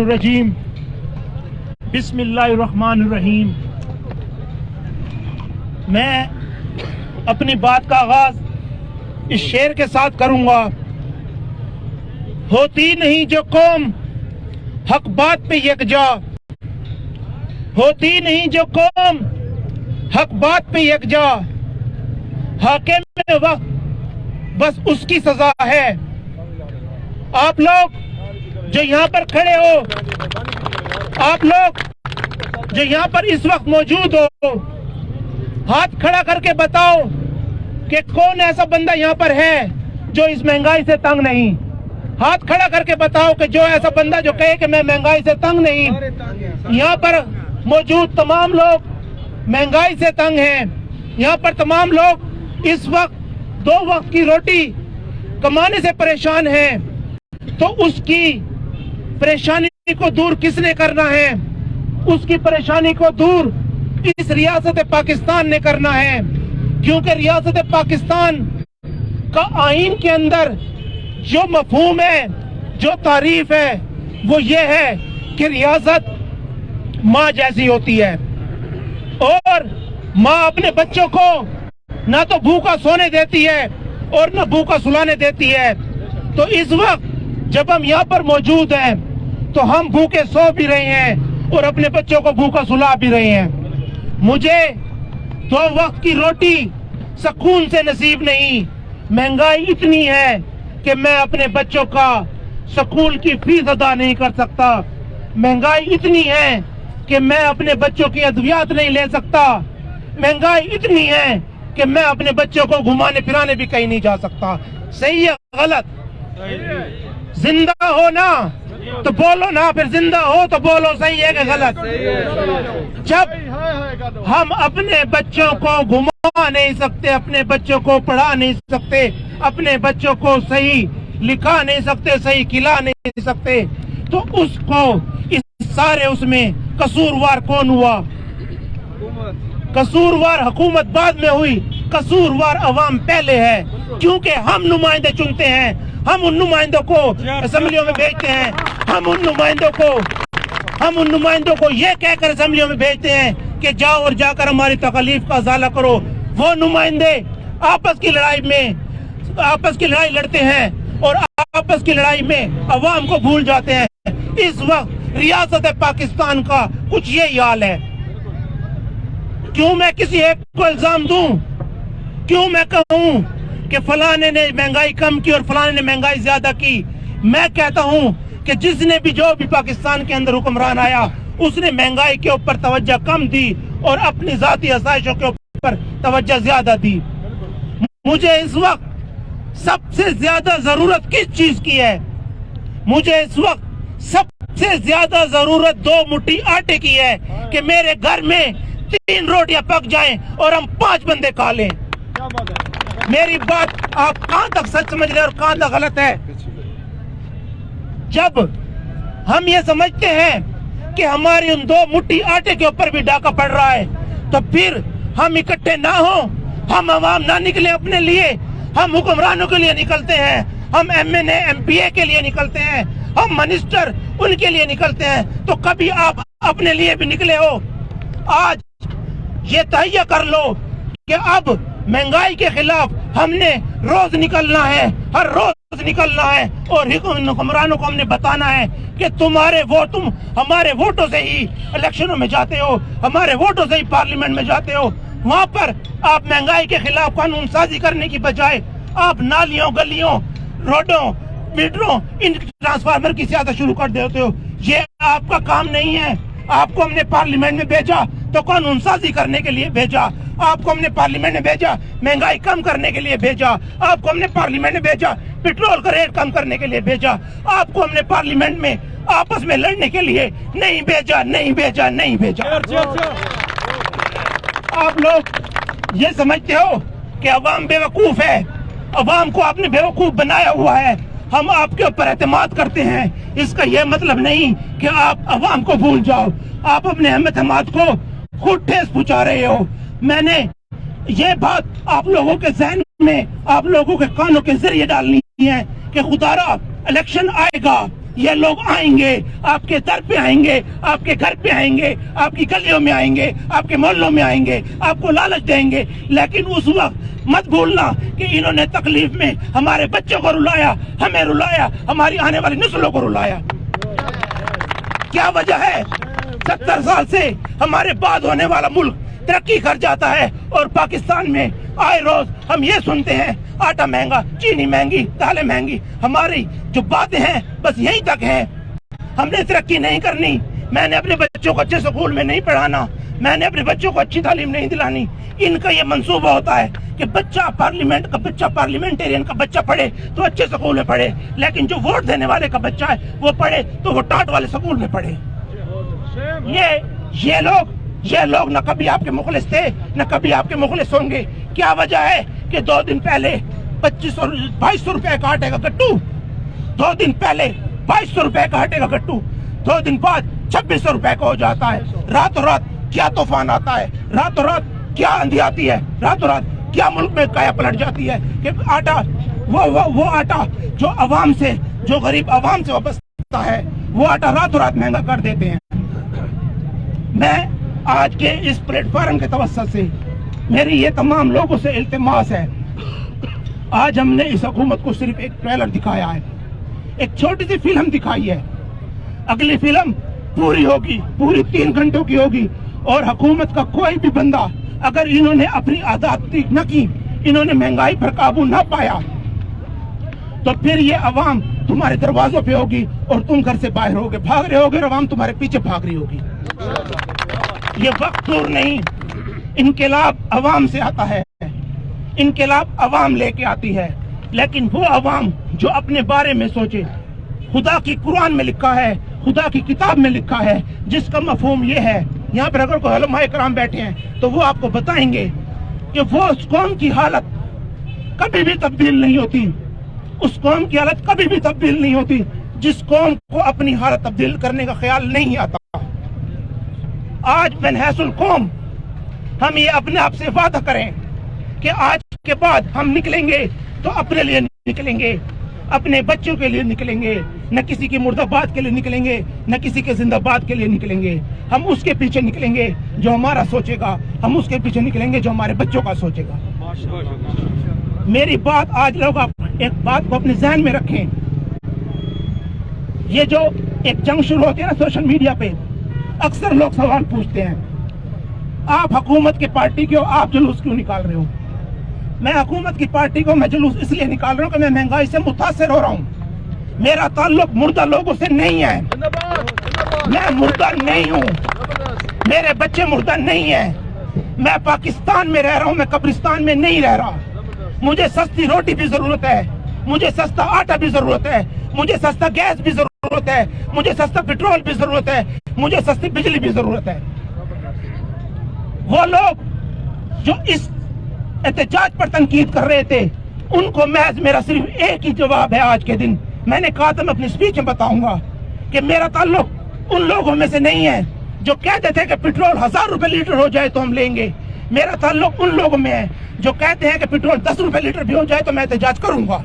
الرجیم بسم اللہ الرحمن الرحیم۔ میں اپنی بات کا آغاز اس شعر کے ساتھ کروں گا۔ ہوتی نہیں جو قوم حق بات پہ یکجا، ہوتی نہیں جو قوم حق بات پہ یکجا، حاکم وقت بس اس کی سزا ہے۔ آپ لوگ جو یہاں پر کھڑے ہو، آپ لوگ جو یہاں پر اس وقت موجود ہو، ہاتھ کھڑا کر کے بتاؤ کہ کون ایسا بندہ یہاں پر ہے جو اس مہنگائی سے تنگ نہیں۔ ہاتھ کھڑا کر کے بتاؤ کہ جو ایسا بندہ جو کہے کہ میں مہنگائی سے تنگ نہیں۔ یہاں پر موجود تمام لوگ مہنگائی سے تنگ ہیں۔ یہاں پر تمام لوگ اس وقت 2 وقت کی روٹی کمانے سے پریشان ہیں۔ تو اس کی پریشانی کو دور کس نے کرنا ہے؟ اس کی پریشانی کو دور اس ریاست پاکستان نے کرنا ہے، کیونکہ ریاست پاکستان کا آئین کے اندر جو مفہوم ہے، جو تعریف ہے، وہ یہ ہے کہ ریاست ماں جیسی ہوتی ہے، اور ماں اپنے بچوں کو نہ تو بھوکا سونے دیتی ہے اور نہ بھوکا سلانے دیتی ہے۔ تو اس وقت جب ہم یہاں پر موجود ہیں تو ہم بھوکے سو بھی رہے ہیں اور اپنے بچوں کو بھوکا سلا بھی رہے ہیں۔ مجھے 2 وقت کی روٹی سکون سے نصیب نہیں۔ مہنگائی اتنی ہے کہ میں اپنے بچوں کا سکول کی فیس ادا نہیں کر سکتا۔ مہنگائی اتنی ہے کہ میں اپنے بچوں کی ادویات نہیں لے سکتا۔ مہنگائی اتنی ہے کہ میں اپنے بچوں کو گھمانے پھرانے بھی کہیں نہیں جا سکتا۔ صحیح ہے غلط؟ زندہ ہو نا تو بولو نا، پھر زندہ ہو تو بولو صحیح ہے کہ غلط؟ جب ہم اپنے بچوں کو گھما نہیں سکتے، اپنے بچوں کو پڑھا نہیں سکتے، اپنے بچوں کو صحیح لکھا نہیں سکتے، صحیح کھلا نہیں سکتے، تو اس کو اس سارے اس میں قصوروار کون ہوا؟ قصوروار حکومت بعد میں ہوئی، قصوروار عوام پہلے ہے، کیونکہ ہم نمائندے چنتے ہیں، ہم ان نمائندوں کو اسمبلیوں میں بھیجتے ہیں، ہم ان نمائندوں کو یہ کہہ کر اسمبلیوں میں بھیجتے ہیں کہ جاؤ اور جا کر ہماری تکالیف کا ازالہ کرو۔ وہ نمائندے آپس کی لڑائی لڑتے ہیں اور آپس کی لڑائی میں عوام کو بھول جاتے ہیں۔ اس وقت ریاست پاکستان کا کچھ یہی حال ہے۔ کیوں میں کسی ایک کو الزام دوں؟ کیوں میں کہوں کہ فلانے نے مہنگائی کم کی اور فلانے نے مہنگائی زیادہ کی؟ میں کہتا ہوں کہ جس نے بھی جو بھی پاکستان کے اندر حکمران آیا، اس نے مہنگائی کے اوپر توجہ کم دی اور اپنی ذاتی آسائشوں کے اوپر توجہ زیادہ دی۔ مجھے اس وقت سب سے زیادہ ضرورت کس چیز کی ہے؟ مجھے اس وقت سب سے زیادہ ضرورت 2 مٹھی آٹے کی ہے کہ میرے گھر میں 3 روٹیاں پک جائیں اور ہم 5 بندے کھا لیں۔ میری بات آپ کہاں تک سچ سمجھ رہے ہیں اور کہاں تک غلط ہے؟ جب ہم یہ سمجھتے ہیں کہ ہماری ان 2 مٹھی آٹے کے اوپر بھی ڈاکہ پڑ رہا ہے، تو پھر ہم اکٹھے نہ ہوں، ہم عوام نہ نکلیں اپنے لیے، ہم حکمرانوں کے لیے نکلتے ہیں، ہم MNA MPA کے لیے نکلتے ہیں، ہم منسٹر ان کے لیے نکلتے ہیں، تو کبھی آپ اپنے لیے بھی نکلے ہو؟ آج یہ تہیہ کر لو کہ اب مہنگائی کے خلاف ہم نے روز نکلنا ہے، ہر روز نکلنا ہے، اور حکمرانوں کو ہم نے بتانا ہے کہ تم ہمارے ووٹوں سے ہی الیکشنوں میں جاتے ہو، ہمارے ووٹوں سے ہی پارلیمنٹ میں جاتے ہو۔ وہاں پر آپ مہنگائی کے خلاف قانون سازی کرنے کی بجائے آپ نالیوں، گلیوں، روڈوں، میٹروں، ان ٹرانسفارمر کی سیاست شروع کر دیتے ہو۔ یہ آپ کا کام نہیں ہے۔ آپ کو ہم نے پارلیمنٹ میں بھیجا تو قانون سازی کرنے کے لیے بھیجا، آپ کو ہم نے پارلیمنٹ میں بھیجا مہنگائی کم کرنے کے لیے بھیجا، آپ کو ہم نے پارلیمنٹ میں بھیجا پیٹرول کا ریٹ کم کرنے کے لیے بھیجا، آپ کو ہم نے پارلیمنٹ میں آپس میں لڑنے کے لیے نہیں بھیجا۔ آپ لوگ یہ سمجھتے ہو کہ عوام بے وقوف ہے، عوام کو آپ نے بے وقوف بنایا ہوا ہے، ہم آپ کے اوپر اعتماد کرتے ہیں، اس کا یہ مطلب نہیں کہ آپ عوام کو بھول جاؤ۔ آپ اپنے اعتماد کو خود ٹھیس پہنچا رہے ہو۔ میں نے یہ بات آپ لوگوں کے ذہن میں، آپ لوگوں کے کانوں کے ذریعے ڈالنی ہے کہ خدا را الیکشن آئے گا، یہ لوگ آئیں گے، آپ کے در پہ آئیں گے، آپ کے گھر پہ آئیں گے، آپ کی گلیوں میں آئیں گے، آپ کے محلوں میں آئیں گے، آپ کو لالچ دیں گے، لیکن اس وقت مت بھولنا کہ انہوں نے تکلیف میں ہمارے بچوں کو رلایا، ہمیں رلایا، ہماری آنے والی نسلوں کو رلایا۔ کیا وجہ ہے؟ 70 سال سے ہمارے بعد ہونے والا ملک ترقی کر جاتا ہے اور پاکستان میں آئے روز ہم یہ سنتے ہیں آٹا مہنگا، چینی مہنگی، دالیں مہنگی۔ ہماری جو باتیں ہیں بس یہیں تک ہیں۔ ہم نے ترقی نہیں کرنی، میں نے اپنے بچوں کو اچھے سکول میں نہیں پڑھانا، میں نے اپنے بچوں کو اچھی تعلیم نہیں دلانی۔ ان کا یہ منصوبہ ہوتا ہے کہ بچہ پارلیمنٹ کا بچہ، پارلیمنٹیرین کا بچہ پڑھے تو اچھے سکول میں پڑھے، لیکن جو ووٹ دینے والے کا بچہ ہے وہ پڑھے تو وہ ٹاٹ والے سکول میں پڑھے۔ یہ لوگ نہ کبھی آپ کے مخلص تھے نہ کبھی آپ کے مخلص ہوں گے۔ کیا وجہ ہے کہ 2 دن پہلے 2200 روپے کا آٹے کا گٹو، 2 دن پہلے 2200 روپے کا آٹے کا گٹو، 2 دن بعد 2600 روپے کا ہو جاتا ہے۔ راتوں رات کیا طوفان آتا ہے، راتوں رات کیا آندھی آتی ہے، راتوں رات کیا ملک میں کایا پلٹ جاتی ہے کہ آٹا، وہ آٹا جو عوام سے، جو غریب عوام سے وابستہ ہے، وہ آٹا راتوں رات مہنگا کر دیتے ہیں۔ میں آج کے اس پلیٹ فارم کے توسط سے میری یہ تمام لوگوں سے التماس ہے، آج ہم نے اس حکومت کو صرف ایک ٹریلر دکھایا ہے، ایک چھوٹی سی فلم دکھائی ہے، اگلی فلم پوری ہوگی، پوری 3 گھنٹوں کی ہوگی، اور حکومت کا کوئی بھی بندہ اگر انہوں نے اپنی عادات ٹھیک نہ کی، انہوں نے مہنگائی پر قابو نہ پایا، تو پھر یہ عوام تمہارے دروازوں پہ ہوگی اور تم گھر سے باہر ہوگے، بھاگ رہے ہوگے، عوام تمہارے پیچھے بھاگ رہی ہوگی۔ یہ وقت دور نہیں، انقلاب عوام سے آتا ہے، انقلاب عوام لے کے آتی ہے، لیکن وہ عوام جو اپنے بارے میں سوچے۔ خدا کی قرآن میں لکھا ہے، خدا کی کتاب میں لکھا ہے، جس کا مفہوم یہ ہے، یہاں پر اگر کوئی علماء کرام بیٹھے ہیں تو وہ آپ کو بتائیں گے کہ وہ اس قوم کی حالت کبھی بھی تبدیل نہیں ہوتی، اس قوم کی حالت کبھی بھی تبدیل نہیں ہوتی جس قوم کو اپنی حالت تبدیل کرنے کا خیال نہیں آتا۔ آج من حیث القوم ہم یہ اپنے آپ سے وعدہ کریں کہ آج کے بعد ہم نکلیں گے تو اپنے لیے نکلیں گے، اپنے بچوں کے لیے نکلیں گے، نہ کسی کی مردہ باد کے لیے نکلیں گے، نہ کسی کے زندہ باد کے لیے نکلیں گے۔ ہم اس کے پیچھے نکلیں گے جو ہمارا سوچے گا، ہم اس کے پیچھے نکلیں گے جو ہمارے بچوں کا سوچے گا۔ میری بات آج لوگ ایک بات کو اپنے ذہن میں رکھیں، یہ جو ایک جنگ شروع ہوتی ہے نا سوشل میڈیا پہ، اکثر لوگ سوال پوچھتے ہیں آپ حکومت کی پارٹی کے ہو، آپ جلوس کیوں نکال رہے ہو؟ میں حکومت کی پارٹی کو میں جلوس اس لیے نکال رہا ہوں کہ میں مہنگائی سے متاثر ہو رہا ہوں۔ میرا تعلق مردہ لوگوں سے نہیں ہے، میں مردہ نہیں ہوں، میرے بچے مردہ نہیں ہیں، میں پاکستان میں رہ رہا ہوں، میں قبرستان میں نہیں رہ رہا۔ مجھے سستی روٹی بھی ضرورت ہے، مجھے سستا آٹا بھی ضرورت ہے، مجھے سستا گیس بھی ضرورت ہے، مجھے سستا پیٹرول بھی ضرورت ہے، مجھے سستی بجلی بھی ضرورت ہے۔ وہ لوگ جو اس احتجاج پر تنقید کر رہے تھے، ان کو محض میرا صرف ایک ہی جواب ہے آج کے دن۔ میں نے کہا تھا میں اپنی سپیچ میں بتاؤں گا کہ میرا تعلق ان لوگوں میں سے نہیں ہے جو کہتے تھے کہ پیٹرول 1000 روپے لیٹر ہو جائے تو ہم لیں گے۔ میرا تعلق ان لوگوں میں ہے جو کہتے ہیں کہ پیٹرول 10 روپے لیٹر بھی ہو جائے تو میں احتجاج کروں گا۔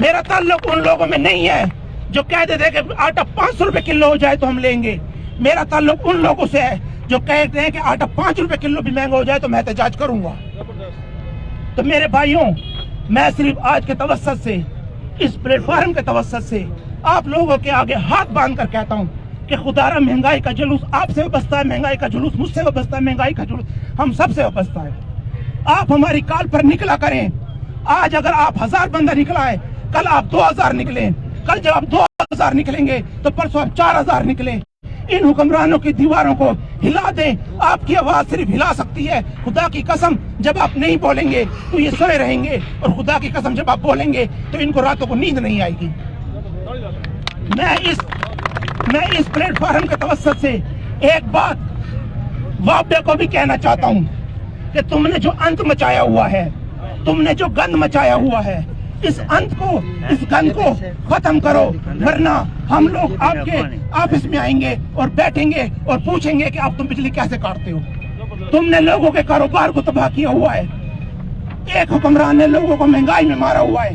میرا تعلق ان لوگوں میں نہیں ہے جو کہتے تھے کہ آٹا 500 روپے کلو ہو جائے تو ہم لیں گے۔ میرا تعلق ان لوگوں سے ہے جو کہتے ہیں کہ آٹا 5 روپے کلو بھی مہنگا ہو جائے تو میں احتجاج کروں گا۔ تو میرے بھائیوں، میں صرف آج کے توسط سے، اس پلیٹ فارم کے توسط سے آپ لوگوں کے آگے ہاتھ باندھ کر کہتا ہوں کہ خدارا مہنگائی کا جلوس آپ سے وابستہ ہے، مہنگائی کا جلوس مجھ سے وابستہ ہے، مہنگائی کا جلوس ہم سب سے وابستہ ہے۔ آپ ہماری کال پر نکلا کریں۔ آج اگر آپ 1000 بندہ نکلا ہے، کل آپ 2000 نکلیں، کل جب آپ 2000 نکلیں گے تو پرسوں آپ 4000 نکلیں۔ ان حکمرانوں کی دیواروں کو ہلا دیں، آپ کی آواز صرف ہلا سکتی ہے۔ خدا کی قسم جب آپ نہیں بولیں گے تو یہ سوئے رہیں گے، اور خدا کی قسم جب آپ بولیں گے تو ان کو راتوں کو نیند نہیں آئے گی۔ میں اس پلیٹ فارم کے توسط سے ایک بات وابڈے کو بھی کہنا چاہتا ہوں کہ تم نے جو انت مچایا ہوا ہے، تم نے جو گند مچایا ہوا ہے، اس انت کو، اس گند کو ختم کرو، ورنہ ہم لوگ آپ کے آفس میں آئیں گے اور بیٹھیں گے اور پوچھیں گے کہ آپ تم بجلی کیسے کاٹتے ہو۔ تم نے لوگوں کے کاروبار کو تباہ کیا ہوا ہے، ایک حکمران نے لوگوں کو مہنگائی میں مارا ہوا ہے،